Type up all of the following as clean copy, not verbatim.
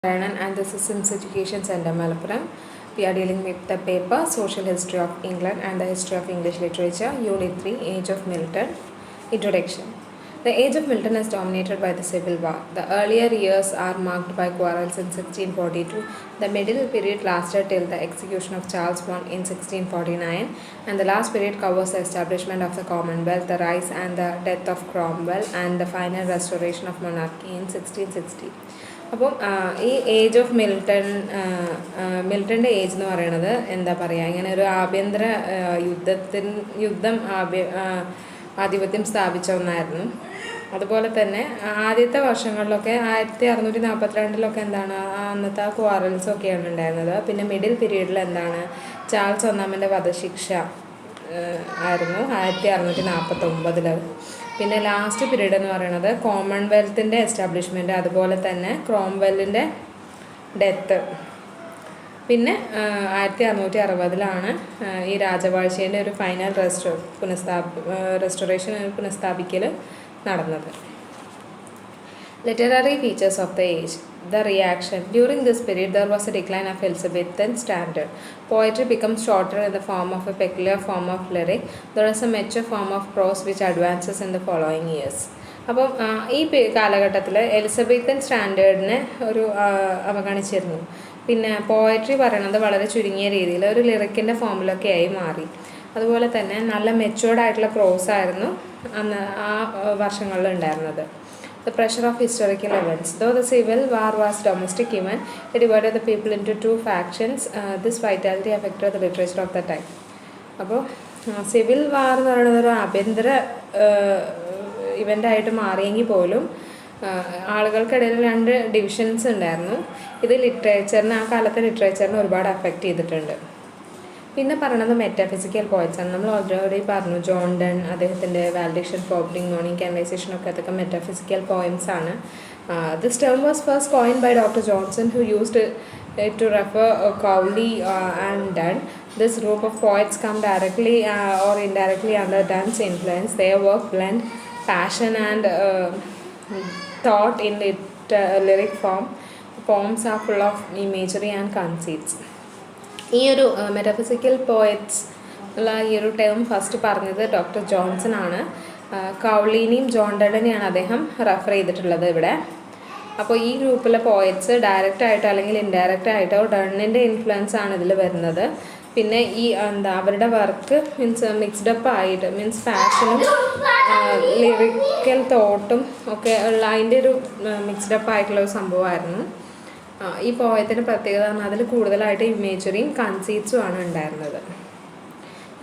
And this is Sims Education Center, Malappuram. We are dealing with the paper Social History of England and the History of English Literature, Unit 3, Age of Milton. Introduction. The age of Milton is dominated by the Civil War. The earlier years are marked by quarrels in 1642. The middle period lasted till the execution of Charles I in 1649, and the last period covers the establishment of the Commonwealth, the rise and the death of Cromwell, and the final restoration of monarchy in 1660. അപ്പം ഈ age of മിൽട്ടൻ്റെ age എന്ന് പറയുന്നത് എന്താ പറയുക, ഇങ്ങനെ ഒരു ആഭ്യന്തര യുദ്ധം ആധിപത്യം സ്ഥാപിച്ച ഒന്നായിരുന്നു. അതുപോലെ തന്നെ ആദ്യത്തെ വർഷങ്ങളിലൊക്കെ 1642 എന്താണ് അന്നത്തെ ആ ക്വാറൽസൊക്കെയാണ് ഉണ്ടായിരുന്നത്. പിന്നെ മിഡിൽ പീരീഡിൽ എന്താണ് ചാൾസ് ഒന്നാമൻ്റെ വധശിക്ഷ ആയിരുന്നു 1649. പിന്നെ ലാസ്റ്റ് പീരീഡ് എന്ന് പറയുന്നത് കോമൺവെൽത്തിൻ്റെ എസ്റ്റാബ്ലിഷ്മെൻറ്റ്, അതുപോലെ തന്നെ ക്രോംവെല്ലിൻ്റെ ഡെത്ത്. പിന്നെ 1660 ഈ രാജവാഴ്ചേൻ്റെ ഒരു ഫൈനൽ പുനഃസ്ഥാപിക്കൽ നടന്നത്. Literary features of the age. The reaction. During this period, there was a decline of Elizabethan standard. Poetry becomes shorter in the form of a peculiar form of lyric. There is a mature form of prose which advances in the following years. അപ്പം ഈ കാലഘട്ടത്തിൽ Elizabethan സ്റ്റാൻഡേർഡിനെ ഒരു അവഗണിച്ചിരുന്നു. പിന്നെ poetry പറയണത് വളരെ ചുരുങ്ങിയ രീതിയിൽ ഒരു ലിറിക്കിൻ്റെ ഫോമിലൊക്കെ ആയി മാറി. അതുപോലെ തന്നെ നല്ല മെച്ചുവേർഡ് ആയിട്ടുള്ള പ്രോസ് ആയിരുന്നു അന്ന് ആ വർഷങ്ങളിൽ ഉണ്ടായിരുന്നത്. The pressure of historical events. Though the Civil War was a domestic event, it divided the people into two factions. This vitality affected the literature of the time. അപ്പോൾ സിവിൽ വാർ എന്ന് പറയുന്നത് ഒരു ആഭ്യന്തര ഇവൻ്റായിട്ട് മാറിയെങ്കിൽ പോലും ആളുകൾക്കിടയിൽ 2 ഡിവിഷൻസ് ഉണ്ടായിരുന്നു. ഇത് ലിറ്ററേച്ചറിന്, ആ കാലത്തെ ലിറ്ററേച്ചറിനെ ഒരുപാട് അഫക്റ്റ് ചെയ്തിട്ടുണ്ട്. പിന്നെ പറയണത് മെറ്റാഫിസിക്കൽ പോയറ്റ്സാണ്. നമ്മൾ ഓൾറെഡി പറഞ്ഞു, ജോൺ ഡൺ, അദ്ദേഹത്തിൻ്റെ വാലിഡേഷൻ, ഫോർബിഡിംഗ്, മോർണിംഗ് കാനലൈസേഷൻ ഒക്കെ അതൊക്കെ മെറ്റാഫിസിക്കൽ പോയംസ് ആണ്. This term was first coined by doctor Johnson, who used to refer Cowley and Donne. This group of poets come directly or indirectly under Donne's influence. Their work blend passion and thought in lyric form. Poems are full of imagery and conceits. ഈ ഒരു metaphysical poets ഉള്ള ഈ ഒരു term first പറഞ്ഞത് doctor Johnson ആണ്. കൗളീനെയും John ഡണിനെയാണ് അദ്ദേഹം refer ചെയ്തിട്ടുള്ളത് ഇവിടെ. അപ്പോൾ ഈ ഗ്രൂപ്പിലെ പോയറ്റ്സ് ഡയറക്റ്റായിട്ടോ അല്ലെങ്കിൽ ഇൻഡയറക്റ്റ് ആയിട്ടോ ഡണ്ണിൻ്റെ ഇൻഫ്ലുവൻസ് ആണ് ഇതിൽ വരുന്നത്. പിന്നെ ഈ അവരുടെ വർക്ക് മിക്സ്ഡപ്പ് ആയിട്ട് പാഷനും ലിറിക്കൽ തോട്ടും ഒക്കെ ഉള്ള അതിൻ്റെ ഒരു മിക്സ്ഡപ്പ് ആയിട്ടുള്ള ഒരു സംഭവമായിരുന്നു. ഈ പോയത്തിൻ്റെ പ്രത്യേകത പറഞ്ഞാൽ അതിൽ കൂടുതലായിട്ട് ഇമേജറിയും കൺസീറ്റ്സും ആണ് ഉണ്ടായിരുന്നത്.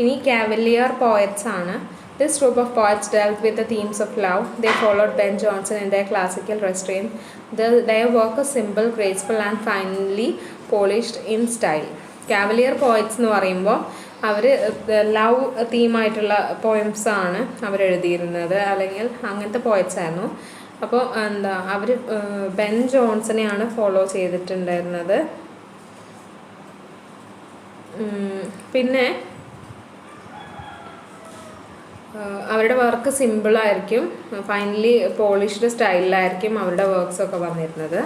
ഇനി കാവലിയർ പോയറ്റ്സ് ആണ്. This group of poets dealt with the themes of love. They followed Ben Jonson in their classical restraint. Their work is simple, graceful and finely polished in style. Cavalier poets എന്ന് പറയുമ്പോൾ അവർ love തീമായിട്ടുള്ള poems ആണ് അവരെഴുതിയിരുന്നത്, അല്ലെങ്കിൽ അങ്ങനത്തെ poets ആയിരുന്നു. അപ്പോൾ അവർ Ben ജോൺസനെയാണ് follow ചെയ്തിട്ടുണ്ടായിരുന്നത്. പിന്നെ അവരുടെ വർക്ക് സിമ്പിളായിരിക്കും, ഫൈനലി പോളിഷ്ഡ് സ്റ്റൈലിലായിരിക്കും അവരുടെ വർക്ക്സൊക്കെ വന്നിരുന്നത്.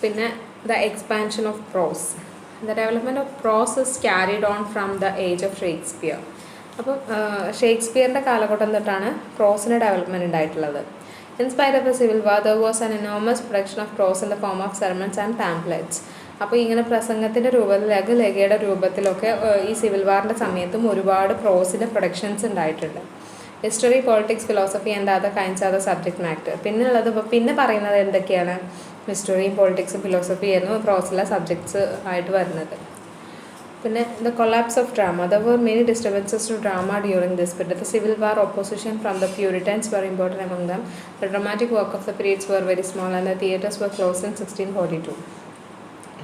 പിന്നെ the expansion of prose. The development of prose is carried on from the age of Shakespeare. അപ്പോൾ ഷേക്സ്പിയറിൻ്റെ കാലഘട്ടം തൊട്ടാണ് പ്രോസിൻ്റെ ഡെവലപ്മെൻറ്റ് ഉണ്ടായിട്ടുള്ളത്. In spite of the Civil War, there was an enormous production of prose in the form of sermons and pamphlets. അപ്പോൾ ഇങ്ങനെ പ്രസംഗത്തിൻ്റെ രൂപത്തിലേക്ക്, ലേഖയുടെ രൂപത്തിലൊക്കെ ഈ സിവിൽ വാറിൻ്റെ സമയത്തും ഒരുപാട് പ്രോസിൻ്റെ പ്രൊഡക്ഷൻസ് ഉണ്ടായിട്ടുണ്ട്. History, politics, philosophy and other kinds are the subject matter. പിന്നെ പറയുന്നത് എന്തൊക്കെയാണ്? ഹിസ്റ്ററിയും പൊളിറ്റിക്സും ഫിലോസഫി ആയിരുന്നു പ്രോസിലെ സബ്ജക്ട്സ് ആയിട്ട് വരുന്നത്. പിന്നെ the collapse of drama. There were many disturbances to drama during this period. The Civil War opposition from the Puritans were important among them. The dramatic work of the periods were very small and the theatres were closed in 1642.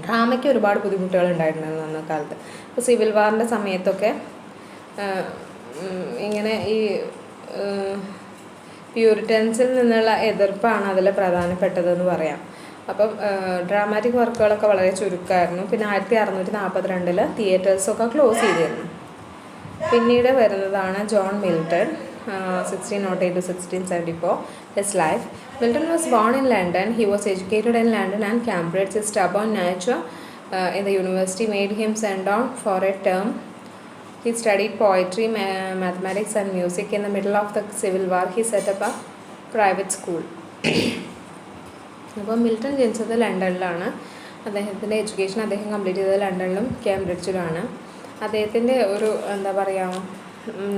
ഡ്രാമയ്ക്ക് ഒരുപാട് ബുദ്ധിമുട്ടുകൾ ഉണ്ടായിരുന്നു അന്ന കാലത്ത്. ഇപ്പോൾ civil വാറിൻ്റെ സമയത്തൊക്കെ ഇങ്ങനെ ഈ പ്യൂരിറ്റൻസിൽ നിന്നുള്ള എതിർപ്പാണ് അതിൽ പ്രധാനപ്പെട്ടതെന്ന് പറയാം. അപ്പം ഡ്രാമാറ്റിക് വർക്കുകളൊക്കെ വളരെ ചുരുക്കമായിരുന്നു. പിന്നെ 1642 തിയേറ്റേഴ്സൊക്കെ ക്ലോസ് ചെയ്തിരുന്നു. പിന്നീട് വരുന്നതാണ് John Milton, 1608 to 1674, his life. Milton was born in London. He was educated in London and Cambridge. His stubborn nature in the university made him sent on for a term. He studied poetry, mathematics and music. In the middle of the Civil War, he set up a private school. അപ്പോൾ Milton ജനിച്ചത് ലണ്ടനിലാണ്. അദ്ദേഹത്തിൻ്റെ education അദ്ദേഹം complete ചെയ്തത് ലണ്ടനിലും കേംബ്രിഡ്ജിലുമാണ്. അദ്ദേഹത്തിൻ്റെ ഒരു എന്താ പറയുക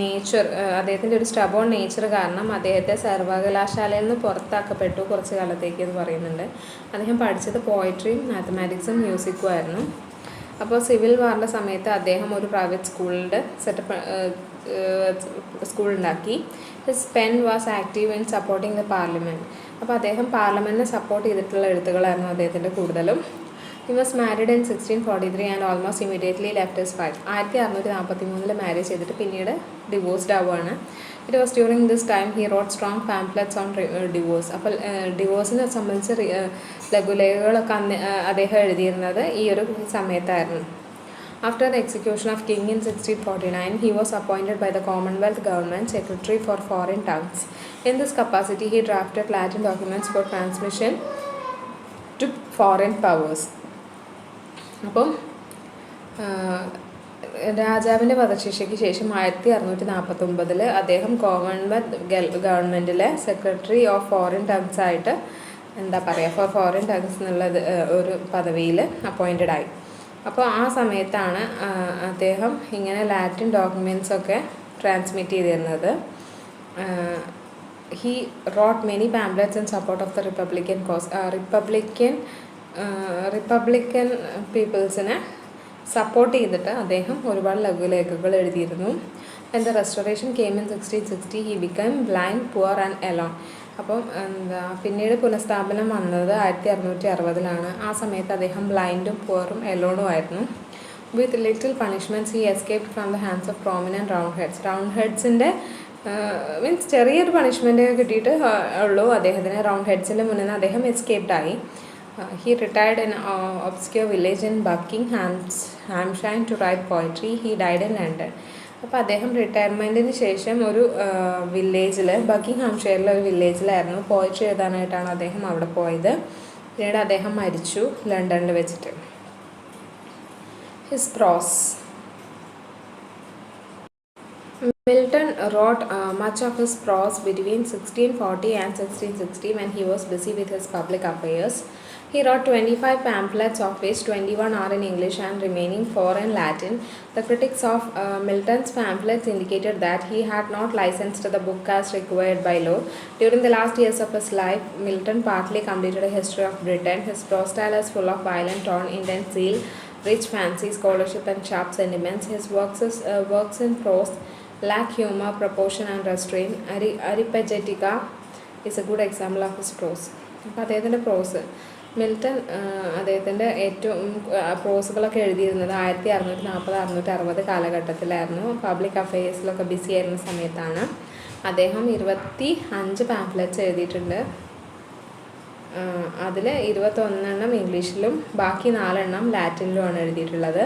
nature, അദ്ദേഹത്തിൻ്റെ ഒരു സ്റ്റബോൺ നേച്ചർ കാരണം അദ്ദേഹത്തെ സർവകലാശാലയിൽ നിന്ന് പുറത്താക്കപ്പെട്ടു കുറച്ച് കാലത്തേക്ക് എന്ന് പറയുന്നുണ്ട്. അദ്ദേഹം പഠിച്ചത് പോയട്രിയും മാത്തമാറ്റിക്സും മ്യൂസിക്കും ആയിരുന്നു. അപ്പോൾ സിവിൽ വാറിൻ്റെ സമയത്ത് അദ്ദേഹം ഒരു പ്രൈവറ്റ് സ്കൂളിൻ്റെ സ്കൂൾ ഉണ്ടാക്കി. His pen was active in supporting the parliament. അപ്പോൾ അദ്ദേഹം പാർലമെൻറ്റിനെ സപ്പോർട്ട് ചെയ്തിട്ടുള്ള എഴുത്തുകളായിരുന്നു അദ്ദേഹത്തിൻ്റെ കൂടുതലും. He was married in 1643 and almost immediately left his wife. 1643 marriage ചെയ്തിട്ട് പിന്നീട് ഡിവോഴ്സ്ഡ് ആവുകയാണ്. It was during this time he wrote strong pamphlets on divorce. അപ്പോൾ ഡിവോഴ്സിനെ സംബന്ധിച്ച് ലഘുലേഖകളൊക്കെ അദ്ദേഹം എഴുതിയിരുന്നത് ഈ ഒരു സമയത്തായിരുന്നു. After the execution of King in 1649, he was appointed by the Commonwealth government Secretary for Foreign Tongues. In this capacity, he drafted Latin documents for transmission to foreign powers. അപ്പം രാജാവിൻ്റെ വധശിക്ഷയ്ക്ക് ശേഷം 1649 അദ്ദേഹം കോമൺവെൽത്ത് ഗവൺമെൻറ്റിലെ സെക്രട്ടറി ഓഫ് ഫോറിൻ ടങ്സ് ആയിട്ട് എന്താ പറയുക foreign tongues എന്നുള്ളത് ഒരു പദവിയിൽ അപ്പോയിൻറ്റഡ് ആയി. അപ്പോൾ ആ സമയത്താണ് അദ്ദേഹം ഇങ്ങനെ ലാറ്റിൻ ഡോക്യുമെൻറ്റ്സൊക്കെ ട്രാൻസ്മിറ്റ് ചെയ്തിരുന്നത്. He wrote many pamphlets in support of the republican cause. Republican പീപ്പിൾസിനെ സപ്പോർട്ട് ചെയ്തിട്ട് അദ്ദേഹം ഒരുപാട് ലഘുലേഖകൾ എഴുതിയിരുന്നു. And the restoration came in 1660 he become blind poor and alone. അപ്പം പിന്നീട് പുനഃസ്ഥാപനം വന്നത് 1660 ആ സമയത്ത് അദ്ദേഹം ബ്ലൈൻഡും പുവറും എലോണും ആയിരുന്നു. With little punishments he escaped from the hands of prominent round ഹെഡ്സിൻ്റെ മീൻസ് ചെറിയൊരു പണിഷ്മെൻറ്റ് കിട്ടിയിട്ട് ഉള്ളൂ അദ്ദേഹത്തിന്. റൗണ്ട് ഹെഡ്സിൻ്റെ മുന്നിൽ നിന്ന് അദ്ദേഹം എസ്കേപ്ഡായി. He retired in an obscure village in Buckinghamshire to write poetry. He died in London. അപ്പോൾ അദ്ദേഹം റിട്ടയർമെൻറ്റിന് ശേഷം ഒരു വില്ലേജിൽ ബക്കിംഗ്ഹാംഷയറിലെ ഒരു വില്ലേജിലായിരുന്നു പോയട്രി എഴുതാനായിട്ടാണ് അദ്ദേഹം അവിടെ പോയത്. പിന്നീട് അദ്ദേഹം മരിച്ചു ലണ്ടനിൽ വെച്ചിട്ട്. His pros. Milton wrote much of his prose between 1640 and 1660 when he was busy with his public affairs. He wrote 25 pamphlets, of which 21 are in English and remaining 4 in Latin. The critics of Milton's pamphlets indicated that he had not licensed the book as required by law. During the last years of his life, Milton partly completed a history of Britain. His prose style is full of violent tone, intense zeal, rich fancy, scholarship and sharp sentiments. His works in prose lack humor, proportion and restraint. Aripagetica is a good example of his prose. അപ്പോൾ അദ്ദേഹത്തിൻ്റെ പ്രോസ് Milton അദ്ദേഹത്തിൻ്റെ ഏറ്റവും പ്രോസുകളൊക്കെ എഴുതിയിരുന്നത് 1640-1660 കാലഘട്ടത്തിലായിരുന്നു. Public അഫയേഴ്സിലൊക്കെ BC ആയിരുന്ന സമയത്താണ്. അദ്ദേഹം 25 പാംപ്ലെറ്റ്സ് എഴുതിയിട്ടുണ്ട്. അതിൽ 21 ഇംഗ്ലീഷിലും ബാക്കി 4 ലാറ്റിനിലുമാണ് എഴുതിയിട്ടുള്ളത്.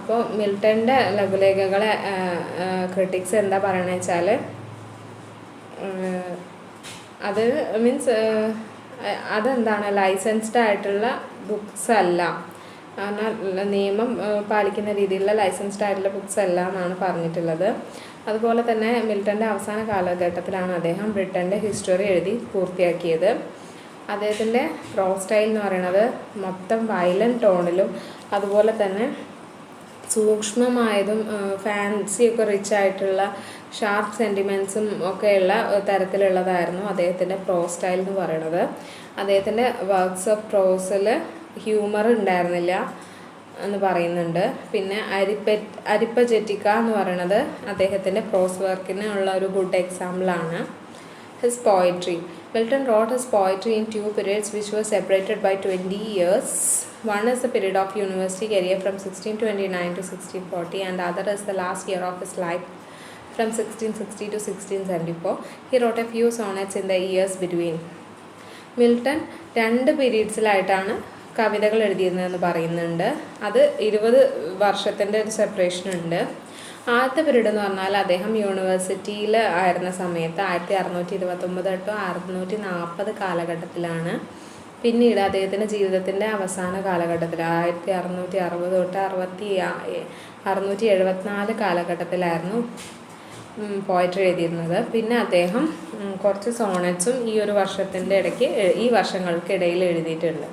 അപ്പോൾ മിൽട്ടൻ്റെ ലഘുലേഖകളെ ക്രിട്ടിക്സ് എന്താ പറയണത് വെച്ചാൽ അത് മീൻസ് അതെന്താണ് ലൈസൻസ്ഡ് ആയിട്ടുള്ള ബുക്സ് അല്ല, എന്നാൽ നിയമം പാലിക്കുന്ന രീതിയിലുള്ള ലൈസൻസ്ഡ് ആയിട്ടുള്ള ബുക്സ് അല്ല എന്നാണ് പറഞ്ഞിട്ടുള്ളത്. അതുപോലെ തന്നെ മിൽട്ടൻ്റെ അവസാന കാലഘട്ടത്തിലാണ് അദ്ദേഹം ബ്രിട്ടൻ്റെ ഹിസ്റ്ററി എഴുതി പൂർത്തിയാക്കിയത്. അദ്ദേഹത്തിൻ്റെ പ്രോസ് സ്റ്റൈൽ എന്ന് പറയുന്നത് മൊത്തം വയലൻ്റ് ടോണിലും അതുപോലെ തന്നെ സൂക്ഷ്മമായതും ഫാൻസിയൊക്കെ റിച്ച് ആയിട്ടുള്ള ഷാർപ്പ് സെൻറ്റിമെൻറ്റ്സും ഒക്കെയുള്ള തരത്തിലുള്ളതായിരുന്നു അദ്ദേഹത്തിൻ്റെ പ്രോസ് സ്റ്റൈൽ എന്ന് പറയുന്നത്. അദ്ദേഹത്തിൻ്റെ വർക്ക്സ് ഓഫ് പ്രോസിൽ ഹ്യൂമർ ഉണ്ടായിരുന്നില്ല എന്ന് പറയുന്നുണ്ട്. പിന്നെ അരിപ്പജെറ്റിക്ക എന്ന് പറയുന്നത് അദ്ദേഹത്തിൻ്റെ പ്രോസ് വർക്കിന് ഉള്ള ഒരു ഗുഡ് എക്സാമ്പിളാണ്. His poetry. Milton wrote his poetry in 2 periods which were separated by 20 years. One is the period of university career from 1629 to 1640 and the other is the last year of his life from 1660 to 1674. He wrote a few sonnets in the years between. Milton 2 പീരീഡ്സിലായിട്ടാണ് കവിതകൾ എഴുതിയിരുന്നതെന്ന് പറയുന്നുണ്ട്. അത് 20 വർഷത്തിൻ്റെ ഒരു separation ഉണ്ട്. ആദ്യത്തെ period എന്ന് പറഞ്ഞാൽ അദ്ദേഹം യൂണിവേഴ്സിറ്റിയിൽ ആയിരുന്ന സമയത്ത് 1629 to 640 കാലഘട്ടത്തിലാണ്. പിന്നീട് അദ്ദേഹത്തിൻ്റെ ജീവിതത്തിൻ്റെ അവസാന കാലഘട്ടത്തിൽ 1660 തൊട്ട് 674 കാലഘട്ടത്തിലായിരുന്നു പോയട്രി എഴുതിയിരുന്നത്. പിന്നെ അദ്ദേഹം കുറച്ച് സോണറ്റ്സും ഈ വർഷങ്ങൾക്കിടയിൽ എഴുതിയിട്ടുണ്ട്.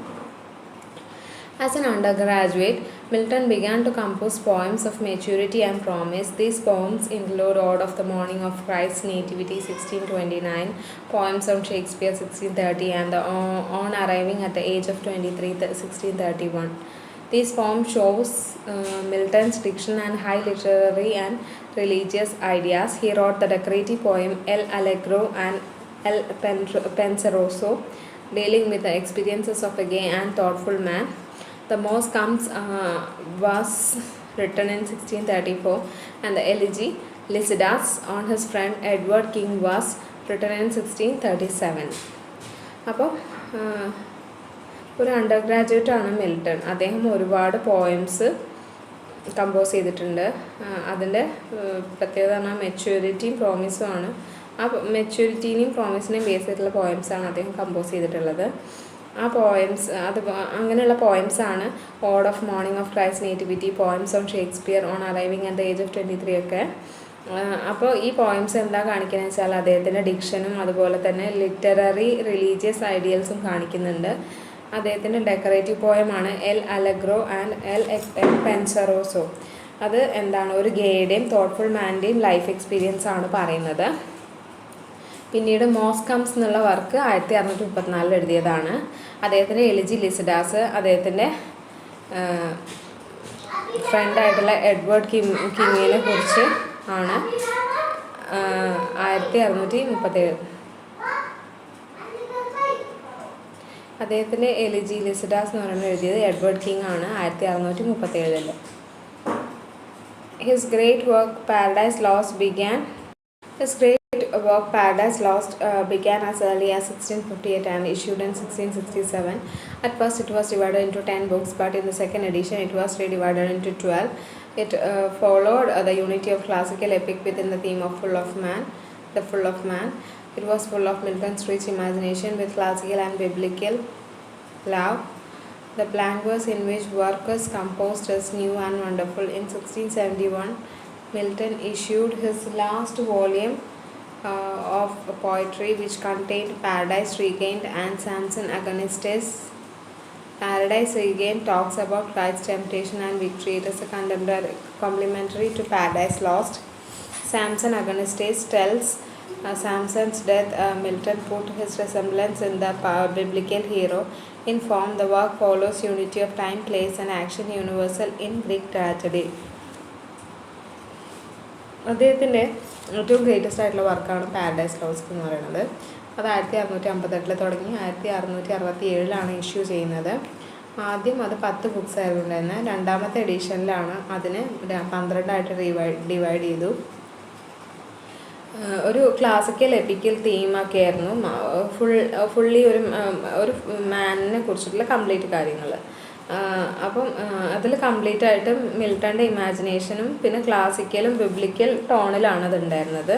As an undergraduate, Milton began to compose poems of maturity and promise. These poems include Ode of the Morning of Christ's Nativity 1629, poems on Shakespeare 1630, and On Arriving at the Age of 23 1631. These poems shows Milton's diction and high literary and religious ideas. He wrote the decorative poem El Allegro and El Penseroso, dealing with the experiences of a gay and thoughtful man. The Most Comes was written in 1634, and the elegy Lycidas on his friend Edward King was written in 1637. അപ്പോൾ ഒരു under ആണ് Milton. അദ്ദേഹം ഒരുപാട് poems compose ചെയ്തിട്ടുണ്ട്. അതിൻ്റെ പ്രത്യേകത പറഞ്ഞാൽ മെച്യൂരിറ്റിയും പ്രോമിസും ആണ്. ആ മെച്യൂരിറ്റീനെയും പ്രോമിസിനെയും ബേസ് ചെയ്തിട്ടുള്ള പോയംസാണ് അദ്ദേഹം കമ്പോസ് ചെയ്തിട്ടുള്ളത്. ആ പോയംസ് അങ്ങനെയുള്ള പോയംസാണ് ode of morning of Christ nativity, poems on Shakespeare, on arriving at the age of 23 ഒക്കെ. അപ്പോൾ ഈ പോയംസ് എന്താ കാണിക്കുന്നത് വെച്ചാൽ അദ്ദേഹത്തിൻ്റെ ഡിക്ഷനും അതുപോലെ തന്നെ ലിറ്റററി റിലീജിയസ് ഐഡിയൽസും കാണിക്കുന്നുണ്ട്. അദ്ദേഹത്തിൻ്റെ ഡെക്കറേറ്റീവ് പോയമാണ് എൽ അലഗ്രോ ആൻഡ് എൽ പെൻസറോസോ. അത് എന്താണ്, ഒരു ഗേയുടെയും തോട്ട്ഫുൾ മാൻ്റെയും ലൈഫ് എക്സ്പീരിയൻസ് ആണ് പറയുന്നത്. പിന്നീട് മോസ് കംസ് എന്നുള്ള വർക്ക് 1634 എഴുതിയതാണ്. അദ്ദേഹത്തിൻ്റെ എലിജി ലിസിഡാസ് അദ്ദേഹത്തിൻ്റെ ഫ്രണ്ടായിട്ടുള്ള എഡ്വേർഡ് കിങ്ങിനെ കുറിച്ച് ആണ് 1637. അദ്ദേഹത്തിൻ്റെ എലിജി ലിസിഡാസ് എന്ന് പറയുന്നത് എഴുതിയത് എഡ്വേർഡ് കിങ് ആണ് 1637. His great work Paradise Lost began as early as 1658 and issued in 1667. At first it was divided into 10 books, but in the second edition it was redivided into 12. It followed the unity of classical epic within the theme of the full of man. It was full of Milton's rich imagination with classical and biblical love. The blank verse in which work is composed is new and wonderful. In 1671, Milton issued his last volume of poetry, which contained Paradise Regained and Samson Agonistes. Paradise Regained talks about Christ's temptation and victory. It is a complementary to Paradise Lost. Samson Agonistes tells Samson's death. Milton put his resemblance in the biblical hero in form. The work follows unity of time, place and action universal in Greek tragedy. അദ്ദേഹത്തിൻ്റെ ഏറ്റവും greatest ആയിട്ടുള്ള വർക്കാണ് paradise lost എന്ന് പറയുന്നത്. അത് 1658 തുടങ്ങി 1667 issue ചെയ്യുന്നത്. ആദ്യം അത് 10 ബുക്സ് ആയിരുന്നു ഉണ്ടായിരുന്നത്. രണ്ടാമത്തെ എഡിഷനിലാണ് അതിന് 12 ഡിവൈഡ് ചെയ്തു. ഒരു ക്ലാസിക്കൽ എപ്പിക്കൽ തീമൊക്കെ ആയിരുന്നു. ഫുള്ളി ഒരു മാനിനെ കുറിച്ചിട്ടുള്ള കംപ്ലീറ്റ് കാര്യങ്ങൾ. അപ്പം അതിൽ കംപ്ലീറ്റ് ആയിട്ട് മിൽട്ടൻ്റെ ഇമാജിനേഷനും പിന്നെ ക്ലാസിക്കലും ബിബ്ലിക്കൽ ടോണിലാണ് അത് ഉണ്ടായിരുന്നത്.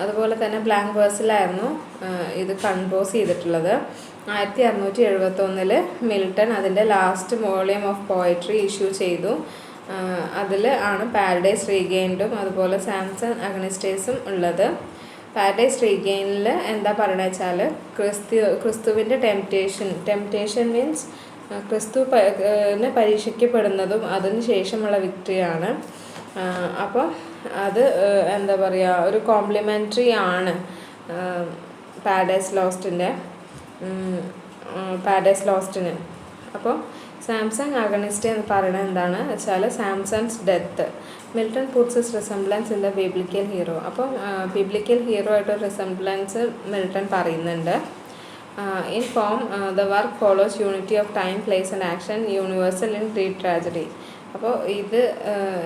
അതുപോലെ തന്നെ ബ്ലാങ്ക് വേഴ്സിലായിരുന്നു ഇത് കമ്പോസ് ചെയ്തിട്ടുള്ളത്. 1671 മിൽട്ടൺ അതിൻ്റെ last volume of poetry issue ചെയ്തു. അതിൽ ആണ് പാരഡൈസ് റീഗെയിൻഡും അതുപോലെ സാംസൺ അഗണിസ്റ്റേസും ഉള്ളത്. പാരഡൈസ് റീഗെയിനിൽ എന്താ പറയുന്നത് വെച്ചാൽ ക്രിസ്തുവിൻ്റെ ടെംപ്റ്റേഷൻ മീൻസ് ക്രിസ്തുവിനെ പരീക്ഷിക്കപ്പെടുന്നതും അതിന് ശേഷമുള്ള വിക്ടറിയാണ്. അപ്പോൾ അത് എന്താ പറയുക, ഒരു കോംപ്ലിമെൻ്ററി ആണ് പാരഡൈസ് ലോസ്റ്റിന്. അപ്പോൾ സാംസൺ അഗണിസ്റ്റ് എന്ന് പറയുന്നത് എന്താണ് വെച്ചാൽ Samson's death. Milton puts his resemblance in the biblical hero. അപ്പം ബിബ്ലിക്കൽ ഹീറോ ആയിട്ടൊരു റിസംബ്ലൻസ് മിൽട്ടൺ പറയുന്നുണ്ട്. In form, the work follows unity of time, place and action universal in Greek tragedy. അപ്പോൾ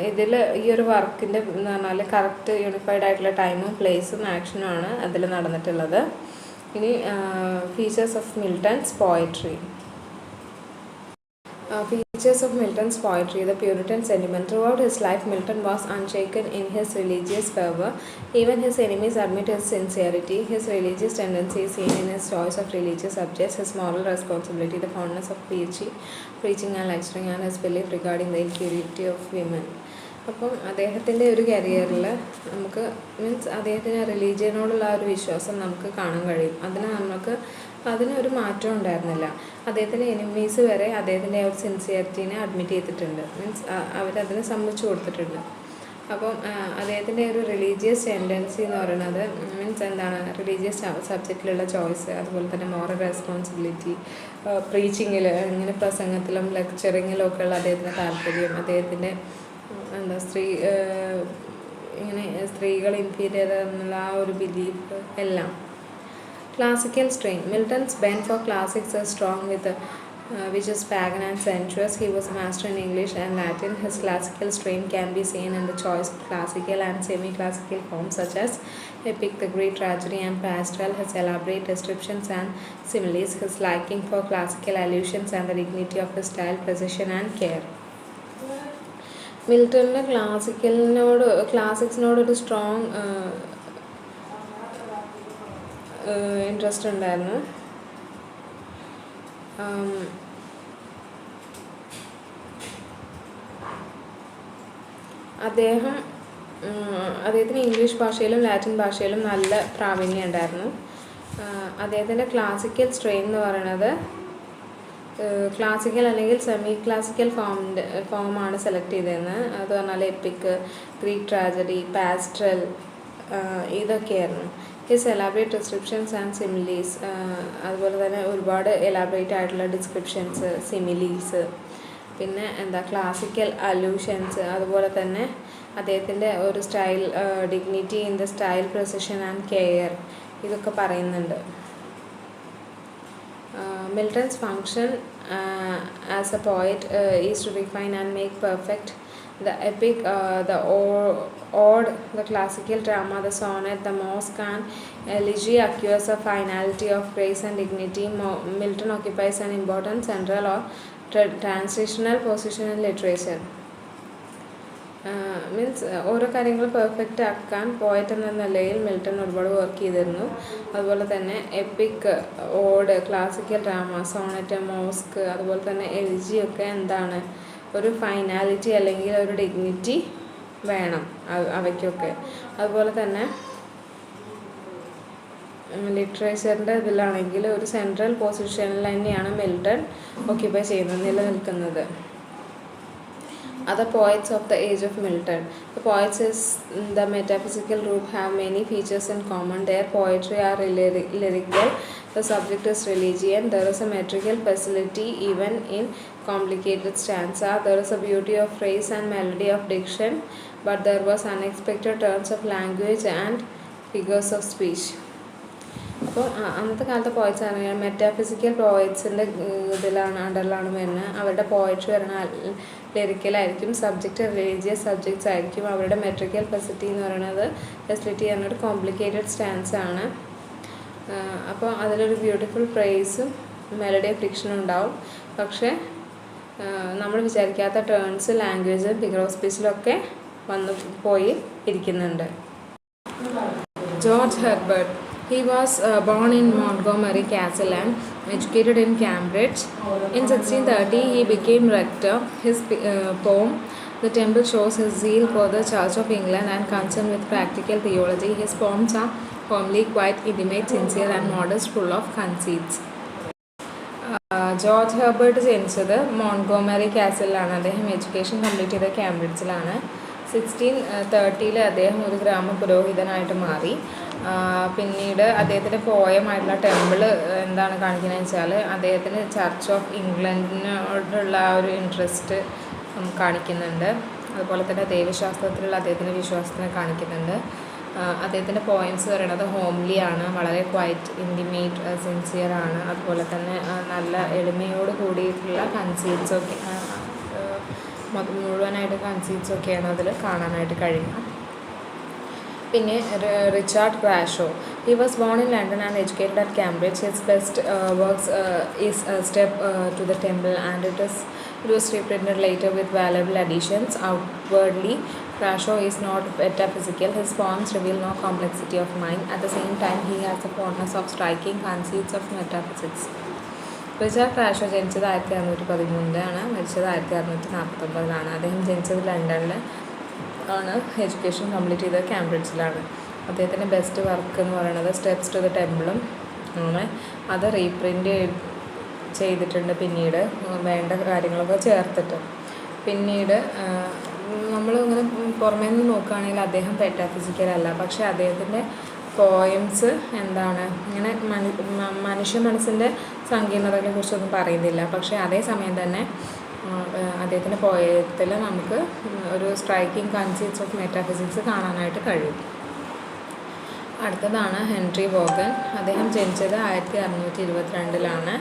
ഇതിൽ ഈ ഒരു വർക്കിൻ്റെ എന്ന് പറഞ്ഞാൽ കറക്റ്റ് യൂണിഫൈഡ് ആയിട്ടുള്ള ടൈമും പ്ലേസും ആക്ഷനും ആണ് അതിൽ നടന്നിട്ടുള്ളത്. ഇനി features of Milton's poetry. Features of Milton's poetry: the Puritan sentiment. Throughout his life, Milton was unshaken in his religious fervor. Even his enemies admit his sincerity. His religious tendency is seen in his choice of religious subjects, his moral responsibility, the fondness of preaching and lecturing, and his belief regarding the impurity of women. അപ്പം അദ്ദേഹത്തിൻ്റെ ഒരു കരിയറിൽ നമുക്ക് അദ്ദേഹത്തിന് റിലീജിയനോടുള്ള ഒരു വിശ്വാസം നമുക്ക് കാണാൻ കഴിയും. അതിനൊരു മാറ്റം ഉണ്ടായിരുന്നില്ല. അദ്ദേഹത്തിൻ്റെ എനിമീസ് വരെ അദ്ദേഹത്തിൻ്റെ ഒരു സിൻസിയറിറ്റീനെ അഡ്മിറ്റ് ചെയ്തിട്ടുണ്ട്. അവരതിനെ സമ്മതിച്ചു കൊടുത്തിട്ടുണ്ട്. അപ്പം അദ്ദേഹത്തിൻ്റെ ഒരു റിലീജിയസ് ടെൻഡൻസി എന്ന് പറയുന്നത് റിലീജിയസ് സബ്ജക്റ്റിലുള്ള ചോയ്സ്, അതുപോലെ തന്നെ മോറൽ റെസ്പോൺസിബിലിറ്റി, പ്രീച്ചിങ്ങിൽ ഇങ്ങനെ പ്രസംഗത്തിലും ലെക്ചറിങ്ങിലും ഒക്കെയുള്ള അദ്ദേഹത്തിൻ്റെ താല്പര്യം, അദ്ദേഹത്തിൻ്റെ സ്ത്രീകൾ ഇൻഫീരിയർ എന്നുള്ള ആ ഒരു ബിലീഫ് എല്ലാം. Classical strain. Milton's bent for classics is strong which is pagan and sensuous. He was a master in English and Latin. His classical strain can be seen in the choice of classical and semi-classical forms such as epic, the great tragedy, and pastoral. His elaborate descriptions and similes, his liking for classical allusions, and the dignity of his style, precision, and care. മിൽട്ടണിന് ക്ലാസിക്സിനോട് ഒരു strong interest ഉണ്ടായിരുന്നു. അദ്ദേഹത്തിന് English ഭാഷയിലും Latin ഭാഷയിലും നല്ല പ്രാവീണ്യം ഉണ്ടായിരുന്നു. അദ്ദേഹത്തിൻ്റെ classical strain എന്ന് പറയുന്നത് ക്ലാസിക്കൽ അല്ലെങ്കിൽ സെമി ക്ലാസിക്കൽ ഫോമാണ് സെലക്ട് ചെയ്തതെന്ന്. അത് പറഞ്ഞാൽ എപ്പിക്, ഗ്രീക്ക് ട്രാജഡി, പാസ്റ്ററൽ ഇതൊക്കെയായിരുന്നു. His elaborate descriptions and similes, അതുപോലെ തന്നെ ഒരുപാട് എലാബറേറ്റ് ആയിട്ടുള്ള ഡിസ്ക്രിപ്ഷൻസ്, സിമിലീസ്, പിന്നെ ക്ലാസിക്കൽ അലൂഷൻസ്, അതുപോലെ തന്നെ അദ്ദേഹത്തിൻ്റെ ഒരു style, dignity in the style, precision and care, ഇതൊക്കെ പറയുന്നുണ്ട്. Milton's function as a poet is to refine and make perfect the epic, the ode, the classical drama, the sonnet, the mosque, and elegy acquires a finality of grace and dignity. Milton occupies an important central or transitional position in literature. ഓരോ കാര്യങ്ങൾ perfect ആക്കാൻ poet എന്ന നിലയിൽ Milton ഒരുപാട് work ചെയ്തിരുന്നു. അതുപോലെ തന്നെ epic, ode, classical drama, sonnet, masque, അതുപോലെ തന്നെ എലിജിയൊക്കെ ഒരു ഫൈനാലിറ്റി അല്ലെങ്കിൽ ഒരു ഡിഗ്നിറ്റി വേണം അവയ്ക്കൊക്കെ. അതുപോലെ തന്നെ ലിറ്ററേച്ചറിൻ്റെ ഇതിലാണെങ്കിൽ ഒരു സെൻട്രൽ പൊസിഷനിൽ തന്നെയാണ് മിൽട്ടൺ ഓക്യുപ്പൈ ചെയ്യുന്നത്, നിലനിൽക്കുന്നത്. Other poets of the age of Milton. The poets in the metaphysical group have many features in common. Their poetry are lyrical. The subject is religion. There is a metrical facility even in complicated stanza. There is a beauty of phrase and melody of diction, but there was unexpected turns of language and figures of speech. അപ്പോൾ അന്നത്തെ കാലത്തെ poets ആണെങ്കിൽ metaphysical പോയറ്റ്സിൻ്റെ അണ്ടറിലാണ് വരുന്നത്. അവരുടെ poetry പറയുന്നത് ലിറിക്കലായിരിക്കും, subject religious subjects ആയിരിക്കും. അവരുടെ metrical facility എന്ന് പറയുന്നത് കോംപ്ലിക്കേറ്റഡ് സ്റ്റാൻസ് ആണ്. അപ്പോൾ അതിലൊരു ബ്യൂട്ടിഫുൾ പ്രൈസും മെലഡി ഓഫ് ഡിക്ഷനും ഉണ്ടാവും. പക്ഷേ നമ്മൾ വിചാരിക്കാത്ത ടേൺസ് ലാംഗ്വേജും ഫിഗർ ഓഫ് സ്പീച്ചിലൊക്കെ വന്നു പോയി ഇരിക്കുന്നുണ്ട്. George Herbert. He was born in Montgomery Castle and educated in Cambridge. In 1630, he became rector. His poem, The Temple, shows his zeal for the Church of England and concern with practical theology. His poems are homely, quite intimate, sincere, and modest, full of conceits. George Herbert ജനിച്ചത് Montgomery കാസിലാണ്. അദ്ദേഹം education complete ചെയ്തത് കാംബ്രിഡ്ജിലാണ്. 1630 അദ്ദേഹം ഒരു ഗ്രാമപുരോഹിതനായിട്ട് മാറി. പിന്നീട് അദ്ദേഹത്തിൻ്റെ പോയമായിട്ടുള്ള temple എന്താണ് കാണിക്കുന്നത് വെച്ചാൽ അദ്ദേഹത്തിന് ചർച്ച് ഓഫ് ഇംഗ്ലണ്ടിനോടുള്ള ആ ഒരു ഇൻട്രസ്റ്റ് കാണിക്കുന്നുണ്ട്. അതുപോലെ തന്നെ ദൈവശാസ്ത്രത്തിലുള്ള അദ്ദേഹത്തിൻ്റെ വിശ്വാസത്തിനെ കാണിക്കുന്നുണ്ട്. അദ്ദേഹത്തിൻ്റെ പോയംസ് പറയുന്നത് ഹോംലി ആണ്, വളരെ ക്വൈറ്റ്, ഇൻറ്റിമേറ്റ്, സിൻസിയർ ആണ്. അതുപോലെ തന്നെ നല്ല എളിമയോട് കൂടിയിട്ടുള്ള കൺസീറ്റ്സൊക്കെ മുഴുവനായിട്ട് കൺസീറ്റ്സൊക്കെയാണ് അതിൽ കാണാനായിട്ട് കഴിയുക. പിന്നെ Richard ഗ്രാഷോ. He was born in London and educated at Cambridge. His best works is A Step to the Temple, and it is It was reprinted later with valuable additions. Outwardly, Crashaw is not metaphysical. His poems reveal no complexity of mind. At the same time, he has the fondness of striking conceits of metaphysics. Richard Crashaw ജനിച്ചത് 1613 മരിച്ചത് 1649. അദ്ദേഹം ജനിച്ചത് ലണ്ടനിൽ ആണ്. Education complete ചെയ്തത് കാംബ്രിഡ്ജിലാണ്. അദ്ദേഹത്തിൻ്റെ best work എന്ന് പറയുന്നത് സ്റ്റെപ്സ് ടു ദ ടെമ്പിളും ആണ്. അത് റീപ്രിൻ്റ് ചെയ്തിട്ടുണ്ട് പിന്നീട് വേണ്ട കാര്യങ്ങളൊക്കെ ചേർത്തിട്ട്. പിന്നീട് നമ്മൾ ഇങ്ങനെ പുറമേ നിന്ന് നോക്കുകയാണെങ്കിൽ അദ്ദേഹം മെറ്റാഫിസിക്കൽ അല്ല, പക്ഷേ അദ്ദേഹത്തിൻ്റെ പോയംസ് എന്താണ് ഇങ്ങനെ മനുഷ്യ മനസ്സിൻ്റെ സങ്കീർണതകളെ കുറിച്ചൊന്നും പറയുന്നില്ല. പക്ഷേ അതേസമയം തന്നെ അദ്ദേഹത്തിൻ്റെ പോയത്തിൽ നമുക്ക് ഒരു സ്ട്രൈക്കിംഗ് കൺസീപ്റ്റ്സ് ഓഫ് മെറ്റാഫിസിക്സ് കാണാനായിട്ട് കഴിയും. അടുത്തതാണ് ഹെൻറി വോഗൻ. അദ്ദേഹം ജനിച്ചത് 1622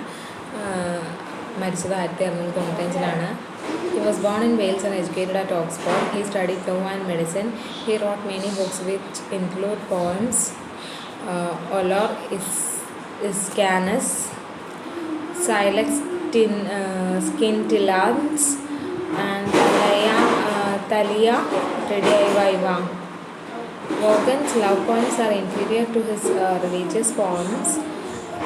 മരിച്ചത് 1695. He was born in Wales and educated at Oxford. He studied law and medicine. He wrote many books which include poems, Olor Iscanus, Silex Scintillans, and Thalia Rediviva. Vaughan's love poems are inferior to his religious poems.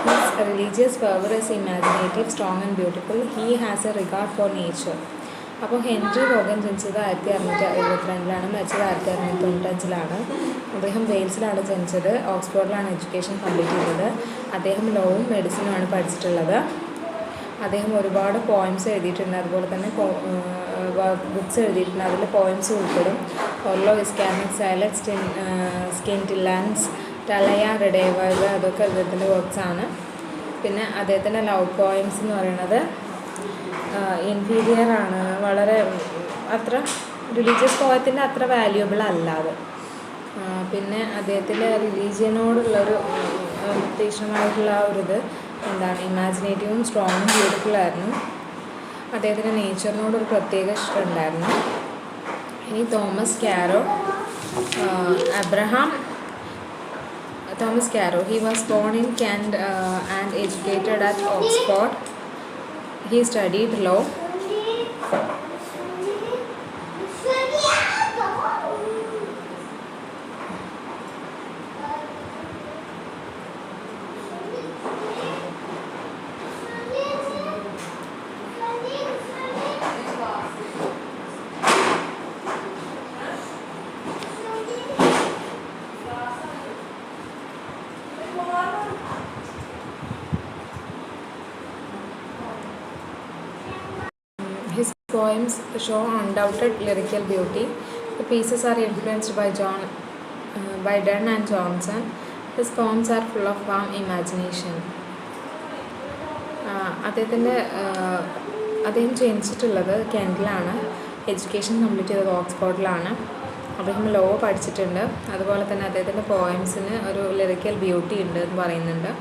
His religious fervor is imaginative, strong and beautiful. He has a regard for nature. അപ്പോൾ Henry Vaughan ജനിച്ചത് 1672 മരിച്ചത് 1695. അദ്ദേഹം വെയിൽസിലാണ് ജനിച്ചത്. ഓക്സ്ഫോർഡിലാണ് education complete ചെയ്തത്. അദ്ദേഹം ലോവും മെഡിസിനുമാണ് പഠിച്ചിട്ടുള്ളത്. അദ്ദേഹം ഒരുപാട് പോയംസ് എഴുതിയിട്ടുണ്ട്, അതുപോലെ തന്നെ ബുക്സ് എഴുതിയിട്ടുണ്ട്. അതിൽ പോയംസ് ഉൾപ്പെടും. ഒർലോ ഇസ്കാനിക്, സൈലക്സ് സ്കിൻറ്റിലാൻസ്, ടലയ റെഡേവൈവ, അതൊക്കെ അദ്ദേഹത്തിൻ്റെ വർക്ക്സാണ്. പിന്നെ അദ്ദേഹത്തിൻ്റെ ലവ് പോയംസ് എന്ന് പറയുന്നത് ഇൻഫീരിയർ ആണ്, വളരെ അത്ര റിലീജിയസ് പോയത്തിൻ്റെ അത്ര വാല്യുബിൾ അല്ലാതെ. പിന്നെ അദ്ദേഹത്തിൻ്റെ റിലീജിയനോടുള്ളൊരു തീക്ഷ്ണമായിട്ടുള്ള ഒരിത് എന്താണ് ഇമാജിനേറ്റീവും സ്ട്രോങ്ങും ബ്യൂട്ടിഫുള്ളായിരുന്നു. അദ്ദേഹത്തിന് നേച്ചറിനോടൊരു പ്രത്യേക ഇഷ്ടമുണ്ടായിരുന്നു. ഇനി Thomas കാരോ. Thomas Caro. He was born in Kent and educated at Oxford. He studied law. His poems show undoubted lyrical beauty. The pieces are influenced by Donne and Johnson. His poems are full of warm imagination. അദ്ദേഹം ജനിച്ചിട്ടുള്ളത് കെൻറ്റിലാണ്. Education complete ചെയ്തത് ഓക്സ്ഫോർഡിലാണ്. അദ്ദേഹം law പഠിച്ചിട്ടുണ്ട്. അതുപോലെ തന്നെ അദ്ദേഹത്തിൻ്റെ പോയംസിന് ഒരു lyrical beauty ഉണ്ട് എന്ന് പറയുന്നുണ്ട്.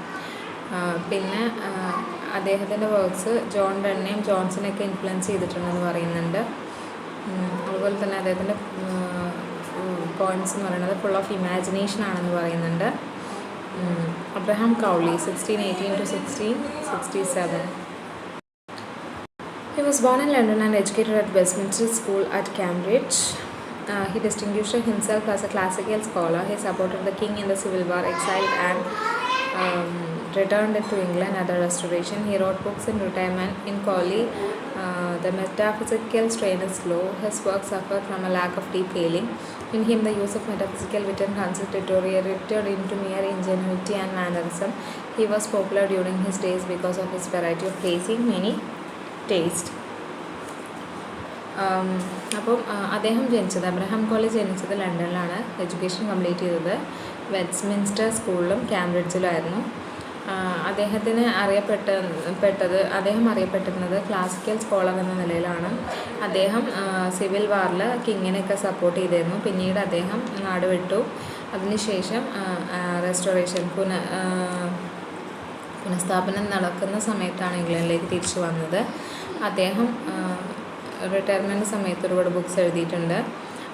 പിന്നെ അദ്ദേഹത്തിൻ്റെ വർക്ക്സ് ജോൺ ഡണ്നെയും ജോൺസനെയൊക്കെ ഇൻഫ്ലുവൻസ് ചെയ്തിട്ടുണ്ടെന്ന് പറയുന്നുണ്ട്. അതുപോലെ തന്നെ അദ്ദേഹത്തിൻ്റെ പോയിൻറ്റ്സ് എന്ന് പറയുന്നത് ഫുൾ ഓഫ് ഇമാജിനേഷൻ ആണെന്ന് പറയുന്നുണ്ട്. Abraham Cowley 1618 to 1667. He was born in London and educated at Westminster School at Cambridge. He distinguished himself as a classical scholar. He supported the king in the Civil War, exiled and returned to England at the Restoration. He wrote books in retirement. In Cowley, the metaphysical strain is low. His work suffered from a lack of deep feeling. In him, the use of metaphysical wit and concept deteriorated into mere ingenuity and mannerism. He was popular during his days because of his variety of pleasing many taste. അപ്പം അദ്ദേഹം ജനിച്ചത് Abraham college ജനിച്ചത് ലണ്ടനിലാണ്. Education complete ചെയ്തത് Westminster സ്കൂളിലും കാംബ്രിഡ്ജിലായിരുന്നു. അദ്ദേഹം അറിയപ്പെട്ടിരുന്നത് classical scholar എന്ന നിലയിലാണ്. അദ്ദേഹം സിവിൽ വാറിൽ കിങ്ങിനെയൊക്കെ സപ്പോർട്ട് ചെയ്തിരുന്നു. പിന്നീട് അദ്ദേഹം നാട് വിട്ടു. അതിനുശേഷം റെസ്റ്റോറേഷൻ പുനഃസ്ഥാപനം നടക്കുന്ന സമയത്താണ് ഇംഗ്ലണ്ടിലേക്ക് തിരിച്ചു വന്നത്. അദ്ദേഹം റിട്ടയർമെൻറ്റ് സമയത്ത് ഒരുപാട് ബുക്സ് എഴുതിയിട്ടുണ്ട്.